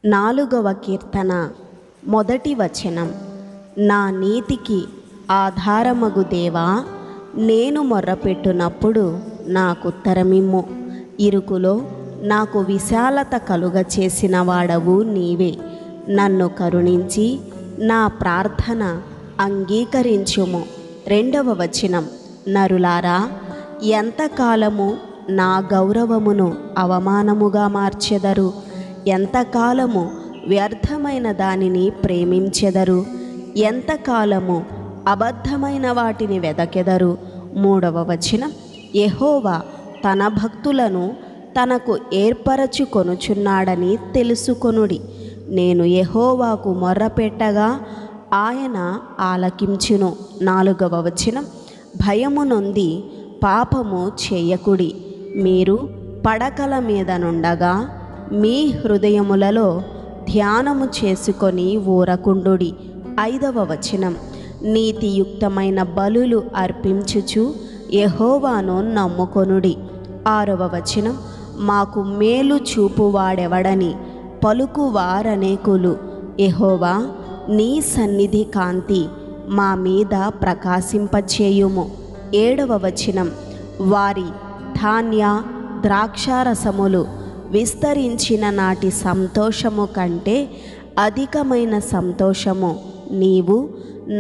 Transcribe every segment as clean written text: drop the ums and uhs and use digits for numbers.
4వ కీర్తన మొదటి వచనం. నా నీతికి ఆధారమగు దేవా, నేను మొర్రపెట్టునప్పుడు నాకుత్తరమిమ్ము. ఇరుకులో నాకు విశాలత కలుగ చేసిన వాడవు నీవే. నన్ను కరుణించి నా ప్రార్థన అంగీకరించుము. 2వ వచనం. నరులారా, ఎంతకాలము నా గౌరవమును అవమానముగా మార్చెదరు? ఎంతకాలము వ్యర్థమైన దానిని ప్రేమించెదరు? ఎంతకాలము అబద్ధమైన వాటిని వెదకెదరు? 3వ వచనం. యెహోవా తన భక్తులను తనకు ఏర్పరచుకొనుచున్నాడని తెలుసుకొనుడి. నేను యెహోవాకు మొర్రపెట్టగా ఆయన ఆలకించును. 4వ వచనం. భయము నొంది పాపము చేయకుడి. మీరు పడకల మీద నుండగా మీ హృదయములలో ధ్యానము చేసుకొని ఊరకుండుడి. 5వ వచనం. నీతియుక్తమైన బలులు అర్పించుచు యెహోవాను నమ్ముకొనుడి. 6వ వచనం. మాకు మేలు చూపువాడెవడని పలుకువారనేకులు. యెహోవా, నీ సన్నిధి కాంతి మా మీద ప్రకాశింపచేయుము. 7వ వచనం. వారి ధాన్య ద్రాక్షారసములు విస్తరించిన నాటి సంతోషము కంటే అధికమైన సంతోషము నీవు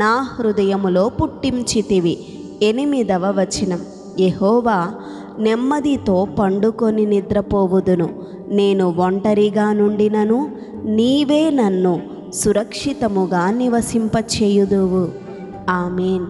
నా హృదయములో పుట్టించితివి. 8వ వచనం. యెహోవా, నెమ్మదితో పండుకొని నిద్రపోవుదును. నేను ఒంటరిగా నుండినను నీవే నన్ను సురక్షితముగా నివసింపచేయుదువు. ఆమేన్.